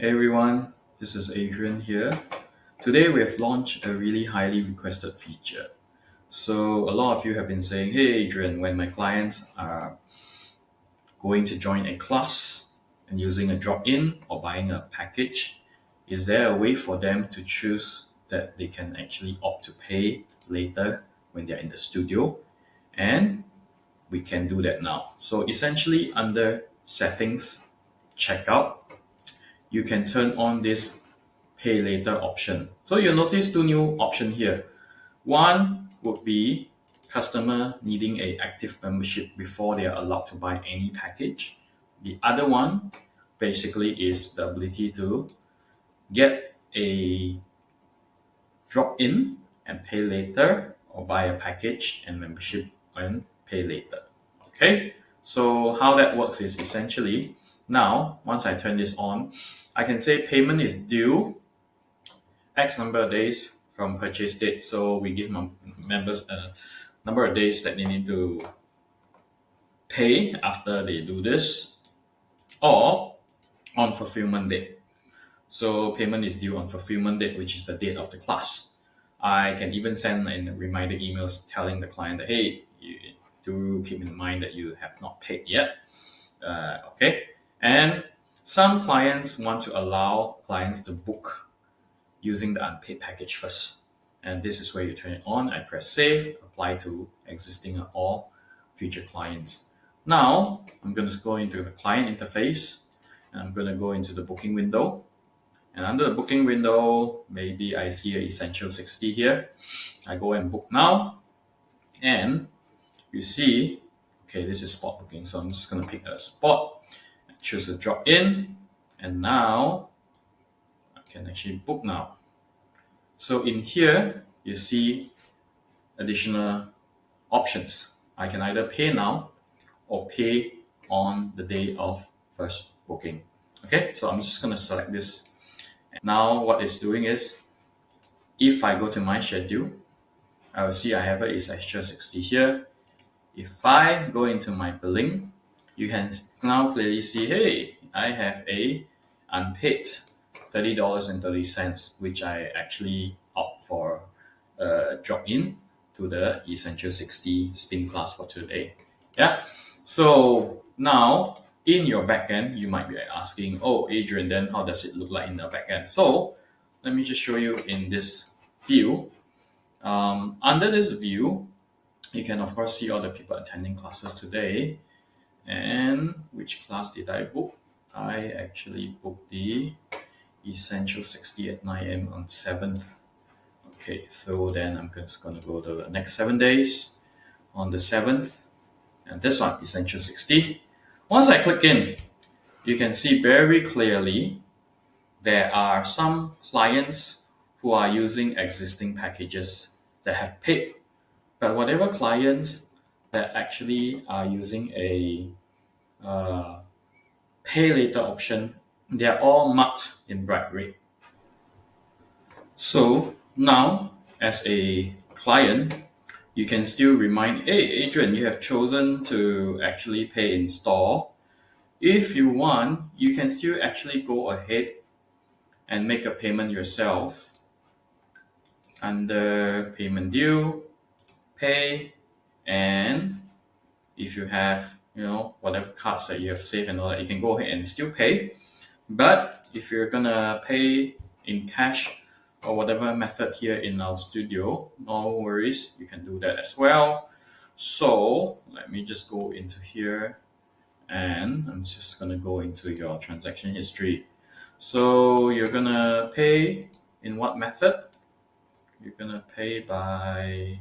Hey everyone, this is Adrian here. Today we have launched a really highly requested feature. So a lot of you have been saying, "Hey Adrian, when my clients are going to join a class and using a drop-in or buying a package, is there a way for them to choose that they can actually opt to pay later when they're in the studio?" And we can do that now. So essentially under settings, checkout, you can turn on this pay later option. So you'll notice two new options here. One would be customer needing a active membership before they are allowed to buy any package. The other one basically is the ability to get a drop in and pay later or buy a package and membership and pay later. Okay, so how that works is essentially now once I turn this on, I can say payment is due X number of days from purchase date. So we give members a number of days that they need to pay after they do this, or on fulfillment date. So payment is due on fulfillment date, which is the date of the class. I can even send in reminder emails telling the client that, hey, you do keep in mind that you have not paid yet. Okay. And some clients want to allow clients to book using the unpaid package first. And this is where you turn it on. I press save, apply to existing or future clients. Now I'm going to go into the client interface and I'm going to go into the booking window. And under the booking window, maybe I see a Essential 60 here. I go and book now. And you see, okay, this is spot booking. So I'm just going to pick a spot, choose a drop in. And now I can actually book now. So in here, you see additional options. I can either pay now or pay on the day of first booking. Okay, so I'm just going to select this. Now what it's doing is, if I go to my schedule, I will see I have a Essential 60 here. If I go into my billing, you can now clearly see, hey, I have a unpaid $30.30, which I actually opt for a drop in to the Essential 60 spin class for today. Yeah. So now in your backend, you might be asking, oh, Adrian, then how does it look like in the backend? So let me just show you in this view. Under this view, you can of course see all the people attending classes today. And which class did I book? I actually booked the Essential 60 at 9 a.m. on 7th. Okay, so then I'm just going to go to the next 7 days on the 7th. And this one, Essential 60. Once I click in, you can see very clearly there are some clients who are using existing packages that have paid. But whatever clients that actually are using a pay later option, they are all marked in bright red. So now, as a client, you can still remind, hey, Adrian, you have chosen to actually pay in store. If you want, you can still actually go ahead and make a payment yourself under payment due, pay, and if you have, whatever cards that you have saved and all that, you can go ahead and still pay. But if you're gonna pay in cash or whatever method here in our studio, no worries, you can do that as well. So let me just go into here and I'm just gonna go into your transaction history. So you're gonna pay in what method? You're gonna pay by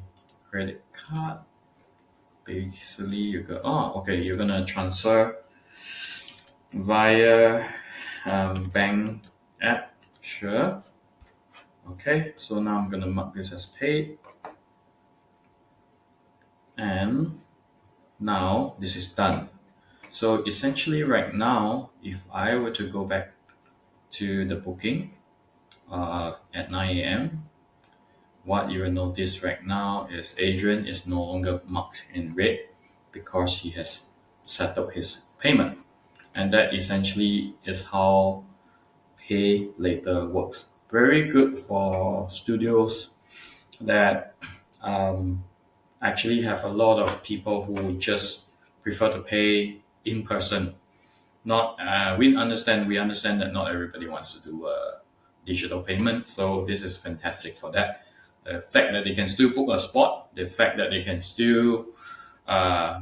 credit card. Basically, you're gonna transfer via bank app. Sure. Okay, so now I'm gonna mark this as paid, and now this is done. So essentially, right now, if I were to go back to the booking at 9 a.m., what you will notice right now is Adrian is no longer marked in red because he has settled his payment. And that essentially is how pay later works. Very good for studios that actually have a lot of people who just prefer to pay in person. Not we understand that not everybody wants to do a digital payment, so this is fantastic for that. The fact that they can still book a spot, the fact that they can still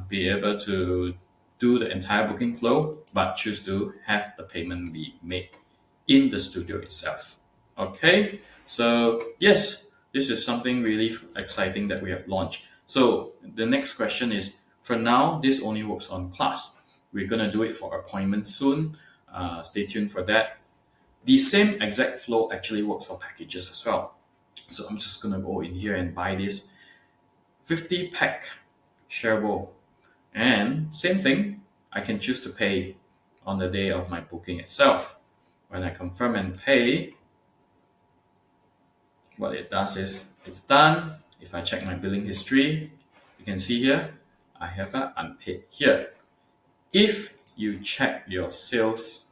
be able to do the entire booking flow, but choose to have the payment be made in the studio itself. Okay, so yes, this is something really exciting that we have launched. So the next question is, for now, this only works on class. We're gonna do it for appointment soon. Stay tuned for that. The same exact flow actually works for packages as well. So I'm just gonna go in here and buy this 50 pack shareable. And same thing, I can choose to pay on the day of my booking itself. When I confirm and pay, what it does is it's done. If I check my billing history, you can see here, I have an unpaid here. If you check your sales,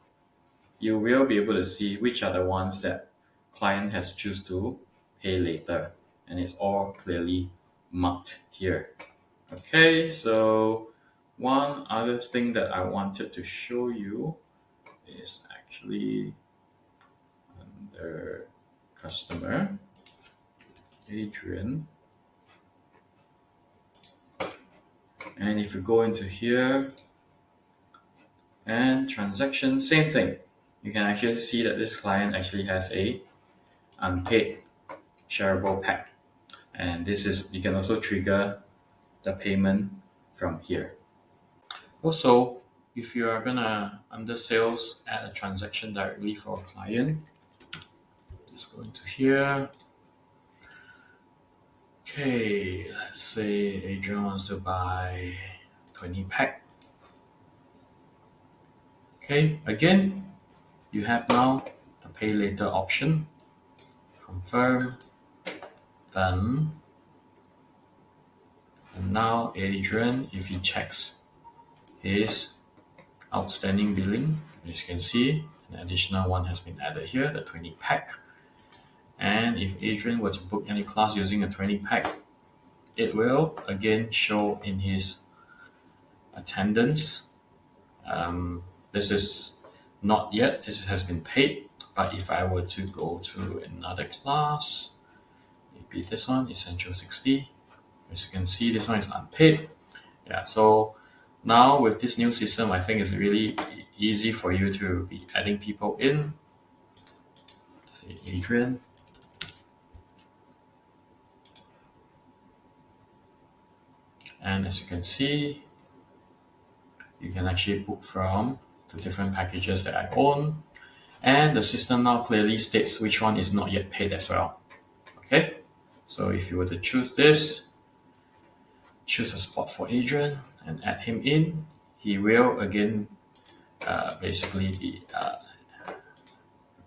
you will be able to see which are the ones that client has choose to pay later, and it's all clearly marked here. Okay, so one other thing that I wanted to show you is actually under customer Adrian, and if you go into here and transaction, same thing. You can actually see that this client actually has a unpaid shareable pack, and this is, you can also trigger the payment from here. Also, if you are gonna under sales add a transaction directly for a client, just go into here. Okay, let's say Adrian wants to buy 20 pack. Okay, again, you have now the pay later option. Confirm, done. And now Adrian, if he checks his outstanding billing, as you can see, an additional one has been added here, the 20 pack. And if Adrian were to book any class using a 20 pack, it will again show in his attendance. This is not yet, this has been paid, but if I were to go to another class, maybe this one, Essential 60, as you can see, this one is unpaid. Yeah, so now with this new system, I think it's really easy for you to be adding people in. Say Adrian. And as you can see, you can actually book from the different packages that I own. And the system now clearly states which one is not yet paid as well. Okay, so if you were to choose this, choose a spot for Adrian and add him in, he will again basically be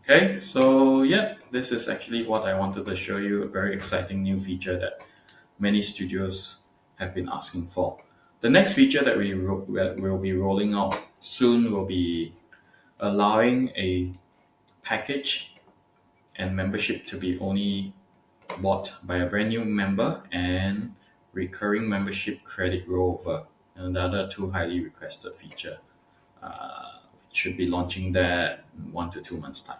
okay. So yeah, this is actually what I wanted to show you, a very exciting new feature that many studios have been asking for. The next feature that we will be rolling out soon will be allowing a package and membership to be only bought by a brand new member, and recurring membership credit rollover, another two highly requested feature. Should be launching that in 1 to 2 months time,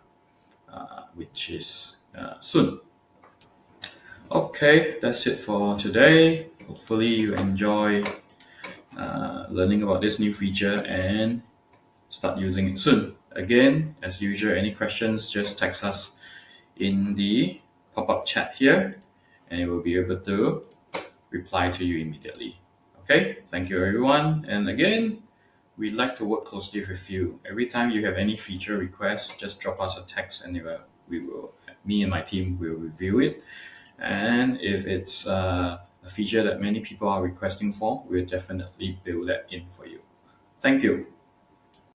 which is soon. Okay, that's it for today. Hopefully you enjoy learning about this new feature and start using it soon. Again, as usual, any questions, just text us in the pop-up chat here, and we'll be able to reply to you immediately. Okay, thank you everyone. And again, we'd like to work closely with you. Every time you have any feature requests, just drop us a text and me and my team will review it. And if it's a feature that many people are requesting for, we'll definitely build that in for you. Thank you.